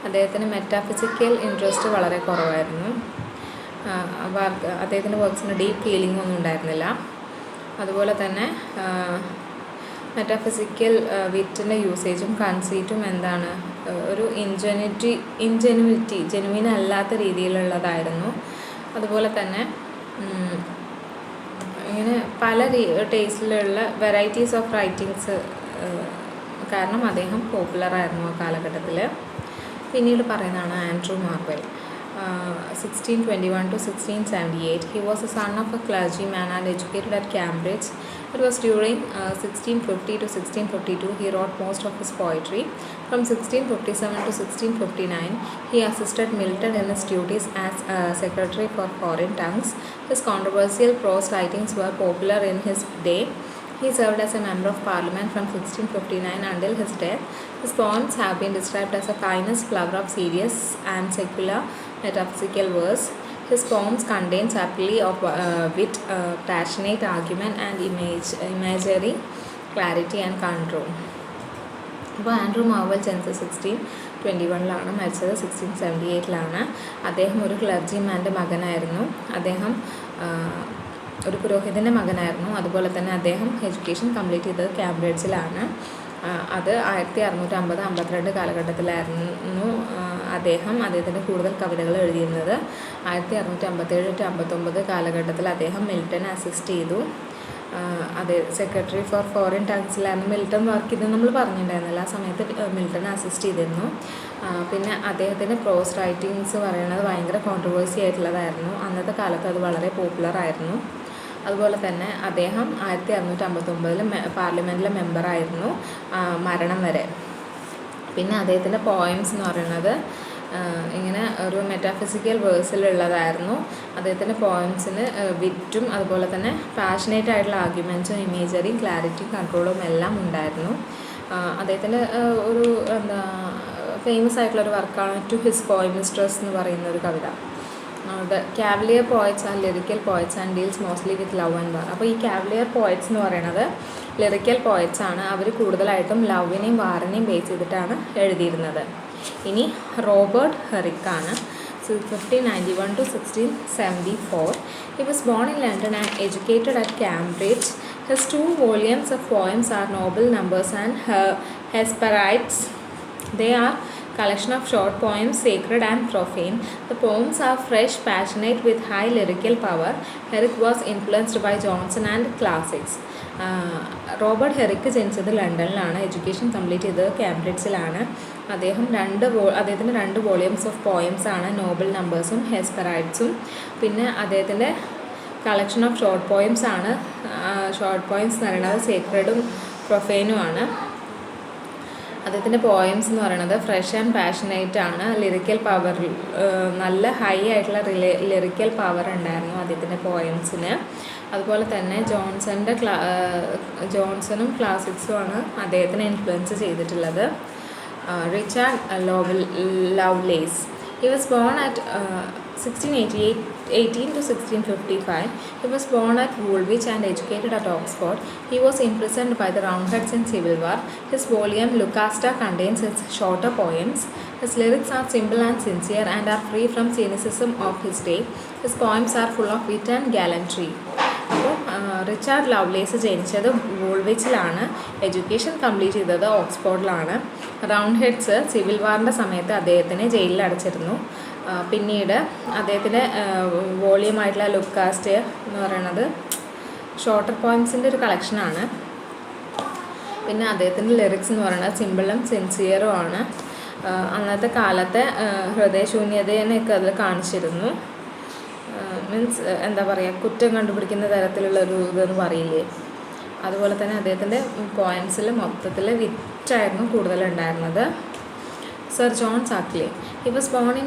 അദ്ദേഹത്തിന് മെറ്റാഫിസിക്കൽ ഇൻട്രസ്റ്റ് വളരെ കുറവായിരുന്നു. അദ്ദേഹത്തിൻ്റെ വർക്ക്സിന് ഡീപ്പ് ഫീലിംഗ് ഒന്നും ഉണ്ടായിരുന്നില്ല. അതുപോലെ തന്നെ മെറ്റാഫിസിക്കൽ വിറ്റിൻ്റെ യൂസേജും കൺസീറ്റും എന്താണ്, ഒരു ജെനുവിൻ അല്ലാത്ത രീതിയിലുള്ളതായിരുന്നു. അതുപോലെ തന്നെ ഇങ്ങനെ പല ടേസ്റ്റിലുള്ള വെറൈറ്റീസ് ഓഫ് റൈറ്റിങ്സ് കാരണം അദ്ദേഹം പോപ്പുലറായിരുന്നു ആ കാലഘട്ടത്തിൽ. പിന്നീട് പറയുന്നതാണ് Andrew Marvell. 1621 to 1678. He was the son of a clergyman and educated at Cambridge. It was during 1650 to 1652 he wrote most of his poetry. From 1657 to 1659 he assisted Milton in his duties as Secretary for Foreign Tongues. His controversial prose writings were popular in his day. He served as a member of parliament from 1659 until his death. His poems have been described as a finest flower of serious and secular metaphysical verse. His poems contain subtlety of wit, passionate argument and imagery, clarity and control. അപ്പോൾ Andrew Marvell ജനിച്ചത് 1621 മരിച്ചത് 1678. അദ്ദേഹം ഒരു ക്ലർജിമാൻ്റെ മകനായിരുന്നു. അദ്ദേഹം ഒരു പുരോഹിതൻ്റെ മകനായിരുന്നു. അതുപോലെ തന്നെ അദ്ദേഹം എഡ്യൂക്കേഷൻ കംപ്ലീറ്റ് ചെയ്തത് കാംബ്രിഡ്ജിലാണ്. അത് 1650-52 കാലഘട്ടത്തിലായിരുന്നു അദ്ദേഹത്തിൻ്റെ കൂടുതൽ കവിതകൾ എഴുതിയിരുന്നത്. 1657-59 കാലഘട്ടത്തിൽ അദ്ദേഹം മിൽട്ടനെ അസിസ്റ്റ് ചെയ്തു. സെക്രട്ടറി ഫോർ ഫോറിൻ ടങ്സിലായിരുന്നു മിൽട്ടൺ വർക്ക് ചെയ്ത് നമ്മൾ പറഞ്ഞിട്ടുണ്ടായിരുന്നില്ല. ആ സമയത്ത് മിൽട്ടനെ അസിസ്റ്റ് ചെയ്തിരുന്നു. പിന്നെ അദ്ദേഹത്തിൻ്റെ പ്രോസ് റൈറ്റിങ്സ് പറയുന്നത് ഭയങ്കര കോൺട്രവേഴ്സി ആയിട്ടുള്ളതായിരുന്നു. അന്നത്തെ കാലത്ത് അത് വളരെ പോപ്പുലറായിരുന്നു. അതുപോലെ തന്നെ അദ്ദേഹം 1659 പാർലമെൻറ്റിലെ മെമ്പറായിരുന്നു മരണം വരെ. പിന്നെ അദ്ദേഹത്തിൻ്റെ പോയംസ് എന്ന് പറയുന്നത് ഇങ്ങനെ ഒരു മെറ്റാഫിസിക്കൽ വേഴ്സിലുള്ളതായിരുന്നു. അദ്ദേഹത്തിൻ്റെ പോയംസിന് വിറ്റും അതുപോലെ തന്നെ പാഷനേറ്റ് ആയിട്ടുള്ള ആർഗ്യുമെൻറ്റ്സും ഇമേജറിയും ക്ലാരിറ്റിയും കൺട്രോളും എല്ലാം ഉണ്ടായിരുന്നു. അദ്ദേഹത്തിൻ്റെ ഒരു ഫേമസ് ആയിട്ടുള്ളൊരു വർക്കാണ് ടു ഹിസ് പോയം മിസ്ട്രസ് എന്ന് പറയുന്ന ഒരു കവിത. Cavalier poets and lyrical poets and deals mostly with love and war. അപ്പോൾ ഈ കാവലിയർ പോയറ്റ്സ് എന്ന് പറയുന്നത് ലിറിക്കൽ പോയറ്റ്സ് ആണ്. അവർ കൂടുതലായിട്ടും ലവിനെയും വാറിനെയും ബേസ് ചെയ്തിട്ടാണ് എഴുതിയിരുന്നത്. ഇനി Robert ഹെറിക്കാണ്. 1591 to 1674. He was born in London and educated at Cambridge. His 2 volumes of poems are Noble Numbers and Hesperides. They are collection of short poems, sacred and profane. The poems are fresh, passionate, with high lyrical power. Herrick was influenced by Johnson and classics. Robert Herrick ജനിച്ചത് ലണ്ടനിലാണ്. Education complete ചെയ്തത് കാംബ്രിഡ്ജിലാണ്. അദ്ദേഹത്തിന് 2 volumes of poems ആണ്, നോബിൾ നമ്പേഴ്സും ഹെസ്പെറൈഡ്സും. പിന്നെ അദ്ദേഹത്തിൻ്റെ collection of short poems ആണ്. Short poems എന്ന് പറയുന്നത് സേക്രഡും പ്രൊഫേനും ആണ്. അദ്ദേഹത്തിൻ്റെ പോയംസ് എന്ന് പറയുന്നത് ഫ്രഷ് ആൻഡ് പാഷനേറ്റ് ആണ്. ലിറിക്കൽ പവർ നല്ല ഹൈ ആയിട്ടുള്ള ലിറിക്കൽ പവർ ഉണ്ടായിരുന്നു അദ്ദേഹത്തിൻ്റെ പോയംസിന്. അതുപോലെ തന്നെ ജോൺസണും ക്ലാസിക്സുമാണ് അദ്ദേഹത്തിനെ ഇൻഫ്ലുവൻസ് ചെയ്തിട്ടുള്ളത്. Richard Lovelace. He was born at 1618 to 1655. He was born at Woolwich and educated at Oxford. He was imprisoned by the Roundheads in Civil War. His volume Lucasta contains his shorter poems. His lyrics are simple and sincere and are free from cynicism of his day. His poems are full of wit and gallantry. അപ്പോൾ Richard Lovelace ജനിച്ചത് വൂൾവിച്ചിലാണ്. Education complete ചെയ്തത് ഓക്സ്ഫോർഡിലാണ്. Round heads civil വാറിൻ്റെ സമയത്ത് അദ്ദേഹത്തിനെ ജയിലിൽ അടച്ചിരുന്നു. പിന്നീട് അദ്ദേഹത്തിൻ്റെ വോളിയമായിട്ടുള്ള ലുക്കാസ്റ്റ് എന്ന് പറയുന്നത് ഷോർട്ടർ പോയിൻസിൻ്റെ ഒരു കളക്ഷനാണ്. പിന്നെ അദ്ദേഹത്തിൻ്റെ ലിറിക്സ് എന്ന് പറയുന്നത് സിമ്പിളും സിൻസിയറും ആണ്. അന്നത്തെ കാലത്തെ ഹൃദയശൂന്യതയെന്നൊക്കെ അതിൽ കാണിച്ചിരുന്നു. മീൻസ് എന്താ പറയുക, കുറ്റം കണ്ടുപിടിക്കുന്ന തരത്തിലുള്ളൊരു ഇതെന്ന് പറയില്ലേ, അതുപോലെ തന്നെ അദ്ദേഹത്തിൻ്റെ പോയംസിൽ മൊത്തത്തിൽ വിറ്റായിരുന്നു കൂടുതലുണ്ടായിരുന്നത്. Sir John Suckling. He was born in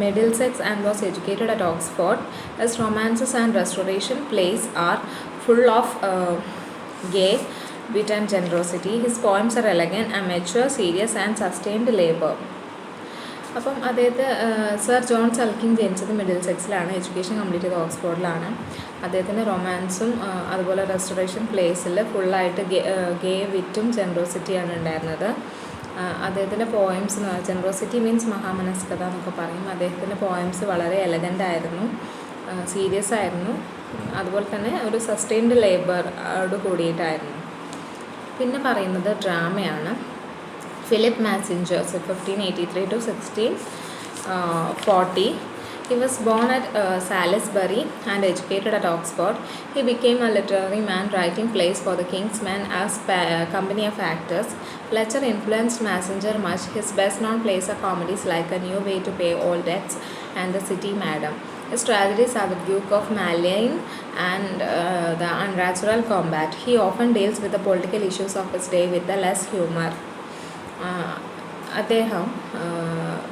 Middlesex and was educated at Oxford. His romances and restoration plays are full of gay wit and generosity. His poems are elegant, mature, serious and sustained labor. അപ്പം അദ്ദേഹത്തെ sir John സൾക്കിങ് ജനിച്ചത് middle സെക്സിലാണ്. Education complete ചെയ്ത് ഓക്സ്ഫോർഡിലാണ്. അദ്ദേഹത്തിൻ്റെ റൊമാൻസും അതുപോലെ restoration പ്ലേസിൽ ഫുള്ളായിട്ട് ഗേ വിറ്റും ജനറോസിറ്റിയാണ് ഉണ്ടായിരുന്നത്. അദ്ദേഹത്തിൻ്റെ പോയംസ് ജനറോസിറ്റി മീൻസ് മഹാമനസ്കത എന്നൊക്കെ പറയും. അദ്ദേഹത്തിൻ്റെ പോയംസ് വളരെ എലഗൻ്റ് ആയിരുന്നു, സീരിയസ് ആയിരുന്നു, അതുപോലെ തന്നെ ഒരു സസ്റ്റെയിൻഡ് ലേബറോട് കൂടിയിട്ടായിരുന്നു. പിന്നെ പറയുന്നത് ഡ്രാമയാണ്. Philip Massinger's 1583 to 1640. He was born at Salisbury and educated at Oxford. He became a literary man, writing plays for the King's Men as company of actors. Fletcher influenced Massinger much. His best-known plays are comedies like A New Way to Pay All Debts and The City Madam. His tragedies are The Duke of Malines and The Unnatural Combat. He often deals with the political issues of his day with the less humor. അദ്ദേഹം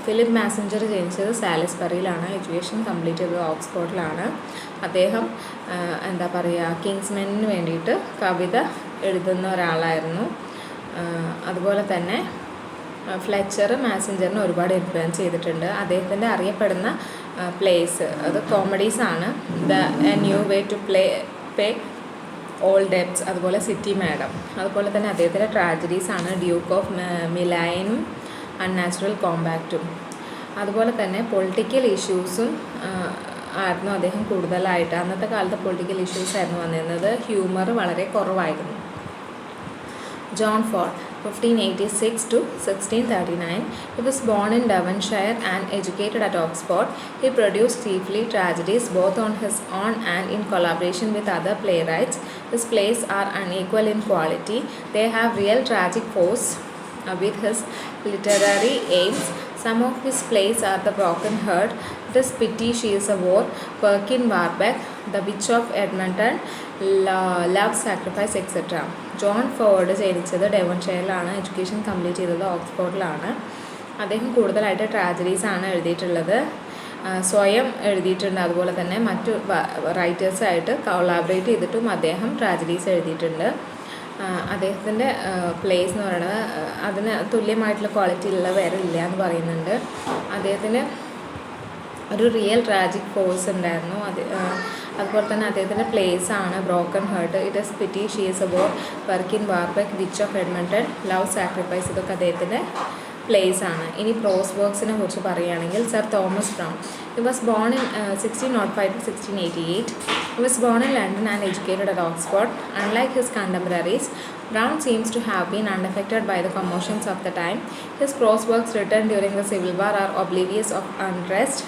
Philip മാസിഞ്ചർ ജനിച്ചത് സാലിസ്ബറിയിലാണ്. Education complete ചെയ്തത് ഓക്സ്ഫോർഡിലാണ്. അദ്ദേഹം എന്താ പറയുക, കിങ്സ്മെനിന് വേണ്ടിയിട്ട് കവിത എഴുതുന്ന ഒരാളായിരുന്നു. അതുപോലെ തന്നെ ഫ്ലെച്ചർ മാസിഞ്ചറിനെ ഒരുപാട് ഇൻഫ്ലുവൻസ് ചെയ്തിട്ടുണ്ട്. അദ്ദേഹത്തിൻ്റെ അറിയപ്പെടുന്ന പ്ലേസ് അത് കോമഡീസാണ്. A new way to pay all debts, അതുപോലെ സിറ്റി മാഡം. അതുപോലെ തന്നെ അദ്ദേഹത്തിൻ്റെ ട്രാജഡീസാണ് ഡ്യൂക്ക് ഓഫ് മിലൈനും അൺനാച്ചുറൽ കോമ്പാക്റ്റും. അതുപോലെ തന്നെ പൊളിറ്റിക്കൽ ഇഷ്യൂസും ആയിരുന്നു അദ്ദേഹം കൂടുതലായിട്ട്. അന്നത്തെ കാലത്ത് പൊളിറ്റിക്കൽ ഇഷ്യൂസ് ആയിരുന്നു വന്നിരുന്നത്. ഹ്യൂമർ വളരെ കുറവായിരുന്നു. John Ford 1586 to 1639. He was born in Devonshire and educated at Oxford. He produced chiefly tragedies both on his own and in collaboration with other playwrights. His plays are unequal in quality. They have real tragic force with his literary aims. Some of his plays are The Broken Heart, It is Pity She is a War, Perkin Warbeck, The Witch of Edmonton, Love Sacrifice, etc. John Ford ജനിച്ചത് ഡെവൺഷയറിലാണ്. Education complete ചെയ്തത് ഓക്സ്ഫോർഡിലാണ്. അദ്ദേഹം കൂടുതലായിട്ട് ട്രാജഡീസാണ് എഴുതിയിട്ടുള്ളത്. സ്വയം എഴുതിയിട്ടുണ്ട്. അതുപോലെ തന്നെ മറ്റു റൈറ്റേഴ്സായിട്ട് കൊളാബറേറ്റ് ചെയ്തിട്ടും അദ്ദേഹം ട്രാജഡീസ് എഴുതിയിട്ടുണ്ട്. അദ്ദേഹത്തിൻ്റെ പ്ലേസ് എന്ന് പറയുന്നത് അതിന് തുല്യമായിട്ടുള്ള ക്വാളിറ്റിയിലുള്ള വേറെ ഇല്ല എന്ന് പറയുന്നുണ്ട്. അദ്ദേഹത്തിന് ഒരു റിയൽ ട്രാജിക് ഫോഴ്സ് ഉണ്ടായിരുന്നു. അതുപോലെ തന്നെ അദ്ദേഹത്തിൻ്റെ പ്ലേസാണ് broken heart, it is pity she is a whore, Perkin Warbeck, witch of Edmonton, love sacrifice, ഇതൊക്കെ അദ്ദേഹത്തിൻ്റെ പ്ലേസാണ്. ഇനി പ്രോസ് വർക്സിനെ കുറിച്ച് പറയുകയാണെങ്കിൽ sir Thomas Browne. He was born in 1605 to 1688. He was born in London and educated at Oxford. Unlike his contemporaries, Brown seems to have been unaffected by the commotions of the time. His prose works written during the Civil War are oblivious of unrest.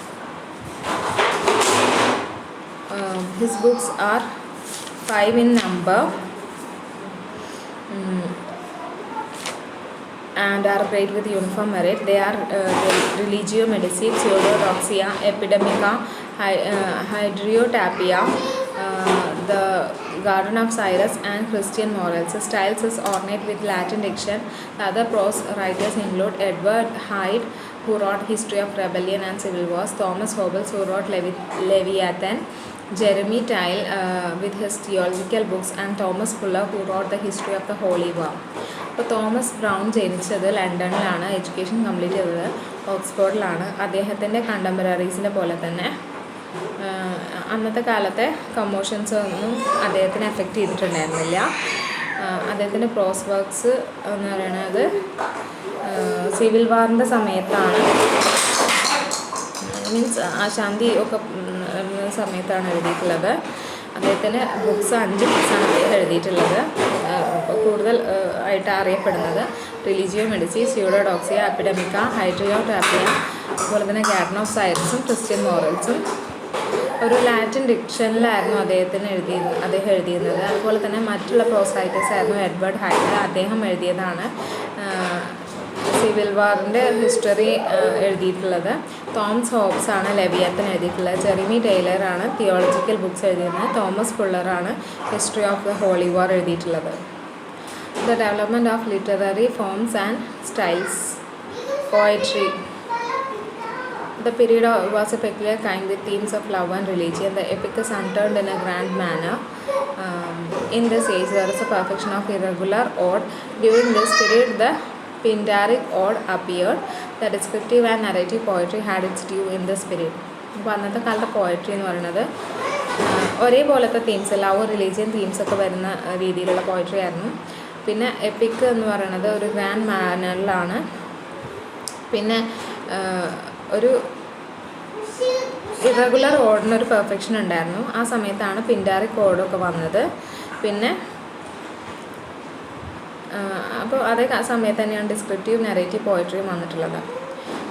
His books are 5 in number and are great with uniform merit. They are Religio Medici, Pseudodoxia, Epidemica, Hydriotapia, The Garden of Cyrus, and Christian Morals. His styles is ornate with Latin diction. The other prose writers include Edward Hyde, who wrote History of Rebellion and Civil Wars, Thomas Hobbes, who wrote Leviathan, Jeremy Tyle with his theological books, and Thomas Fuller, who wrote the History of the Holy War. അപ്പോൾ Thomas brown ജനിച്ചത് ലണ്ടനിലാണ്. Education complete ചെയ്തത് ഓക്സ്ഫോർഡിലാണ്. അദ്ദേഹത്തിൻ്റെ കണ്ടംപററീസിൻ്റെ പോലെ തന്നെ അന്നത്തെ കാലത്തെ കമോഷൻസ് ഒന്നും അദ്ദേഹത്തിനെ എഫക്റ്റ് ചെയ്തിട്ടുണ്ടായിരുന്നില്ല. അദ്ദേഹത്തിൻ്റെ പ്രോസ് വർക്ക്സ് എന്ന് പറയുന്നത് സിവിൽ വാറിൻ്റെ സമയത്താണ്, മീൻസ് അശാന്തി ഒക്കെ സമയത്താണ് എഴുതിയിട്ടുള്ളത്. അദ്ദേഹത്തിൻ്റെ ബുക്സ് 5 ബുക്സാണ് അദ്ദേഹം എഴുതിയിട്ടുള്ളത്. കൂടുതൽ ആയിട്ട് അറിയപ്പെടുന്നത് റിലിജിയോ മെഡിസി, സ്യൂഡോഡോക്സിയ, എപ്പിഡമിക്ക, ഹൈഡ്രിയോടാപ്പിയ, അതുപോലെ തന്നെ ഗാർഡൻ ഓഫ് സൈറസും ക്രിസ്ത്യൻ മോറൽസും. ഒരു ലാറ്റിൻ ഡിക്ഷനിലായിരുന്നു അദ്ദേഹം എഴുതിയിരുന്നത്. അതുപോലെ തന്നെ മറ്റുള്ള പ്രോസ് റൈറ്റേഴ്സ് ആയിരുന്നു എഡ്വേർഡ് ഹൈഡ്, അദ്ദേഹം എഴുതിയതാണ് സിവിൽ വാറിൻ്റെ ഹിസ്റ്ററി എഴുതിയിട്ടുള്ളത്. തോമസ് ഹോബ്സ് ആണ് ലെവിയത്തൻ എഴുതിയിട്ടുള്ളത്. ജെറിമി ടൈലറാണ് തിയോളജിക്കൽ ബുക്സ് എഴുതിയിരുന്നത്. തോമസ് ഫുള്ളറാണ് history of the holy war എഴുതിയിട്ടുള്ളത്. The development of literary forms and styles. Poetry. The period was a peculiar kind with themes of love and religion. The epic is unturned in a grand manner. In this age, there is a perfection of irregular ode. During this period, the Pindaric ode appeared. The descriptive and narrative poetry had its due in this period. അപ്പോൾ അന്നത്തെ കാലത്തെ poetry എന്ന് പറയുന്നത് ഒരേപോലത്തെ themes, love, religion തീംസൊക്കെ വരുന്ന രീതിയിലുള്ള poetry ആയിരുന്നു. പിന്നെ എപ്പിക് എന്ന് പറയുന്നത് ഒരു ഗ്രാൻഡ് മാനറിലാണ്. പിന്നെ ഒരു ഇറഗുലർ ഓഡിനൊരു പെർഫെക്ഷൻ ഉണ്ടായിരുന്നു. ആ സമയത്താണ് പിൻഡാറിക് ഓഡൊക്കെ വന്നത്. പിന്നെ അപ്പോൾ അതേ സമയത്ത് തന്നെയാണ് ഡിസ്ക്രിപ്റ്റീവ് നെറേറ്റീവ് പോയട്രിയും വന്നിട്ടുള്ളത്.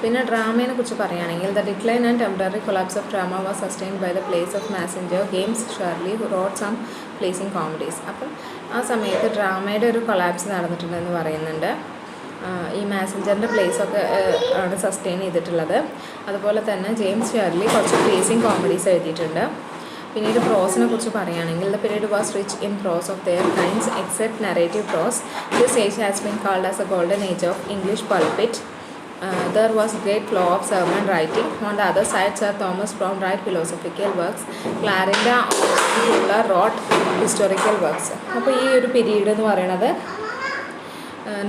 പിന്നെ ഡ്രാമയെ കുറിച്ച് പറയുകയാണെങ്കിൽ the decline and temporary collapse of drama was sustained by the plays of Massinger James Shirley who wrote some pleasing comedies. അപ്പം ആ സമയത്ത് ഡ്രാമയുടെ ഒരു കൊളാപ്സ് നടന്നിട്ടുണ്ടെന്ന് പറയുന്നുണ്ട്. ഈ മാസഞ്ചറിൻ്റെ പ്ലേസൊക്കെ ആണ് സസ്റ്റെയിൻ ചെയ്തിട്ടുള്ളത്. അതുപോലെ തന്നെ ജെയിംസ് ഷേർലി കുറച്ച് പ്ലേസിംഗ് കോമഡീസ് എഴുതിയിട്ടുണ്ട്. പിന്നീട് പ്രോസിനെ കുറിച്ച് പറയുകയാണെങ്കിൽ the period was rich in prose of their kinds except narrative prose. This age has been called as a golden age of English pulpit. There was great flow of sermon writing. On the other side, Sir Thomas Browne wrote philosophical works. Clarinda Fuller wrote historical works. അപ്പോൾ ഈ ഒരു period എന്ന് പറയുന്നത്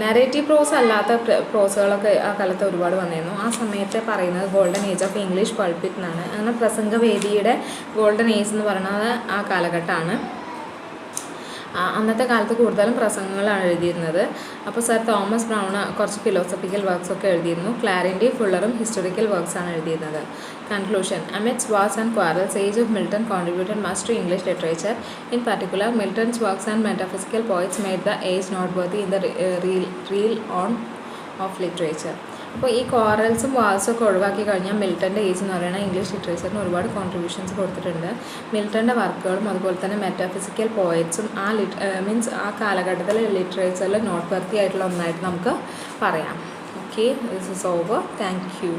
narrative പ്രോസ് അല്ലാത്ത പ്രോസുകളൊക്കെ ആ കാലത്ത് ഒരുപാട് വന്നിരുന്നു. ആ സമയത്ത് പറയുന്നത് ഗോൾഡൻ ഏജ് ഓഫ് ഇംഗ്ലീഷ് പൾപിറ്റ് എന്നാണ്. അങ്ങനെ പ്രസംഗവേദിയുടെ ഗോൾഡൻ ഏജ് എന്ന് പറയുന്നത് ആ കാലഘട്ടമാണ്. അന്നത്തെ കാലത്ത് കൂടുതലും പ്രസംഗങ്ങളാണ് എഴുതിയിരുന്നത്. അപ്പോൾ സർ തോമസ് ബ്രൗൺ കുറച്ച് ഫിലോസഫിക്കൽ വർക്ക്സ് ഒക്കെ എഴുതിയിരുന്നു. ക്ലാരിൻഡി ഫുള്ളറും ഹിസ്റ്റോറിക്കൽ വർക്ക്സാണ് എഴുതിയിരുന്നത്. Conclusion. Amidst wars and quarrels, age of Milton contributed much to English literature. In particular, Milton's works and metaphysical poets made the age noteworthy in the realm of literature. അപ്പോൾ ഈ ക്വാറൽസും വാൾസും ഒക്കെ ഒഴിവാക്കി കഴിഞ്ഞാൽ മിൽട്ടൻ്റെ age എന്ന് പറയുന്നത് English ലിറ്ററേച്ചറിന് ഒരുപാട് contributions കൊടുത്തിട്ടുണ്ട്. മിൽട്ടൻ്റെ വർക്കുകളും അതുപോലെ തന്നെ മെറ്റാഫിസിക്കൽ പോയറ്റ്സും മീൻസ് ആ കാലഘട്ടത്തിൽ ലിറ്ററേച്ചറിൽ നോട്ട് വർത്തി ആയിട്ടുള്ള ഒന്നായിട്ട് നമുക്ക് പറയാം. Okay, this is over. Thank you.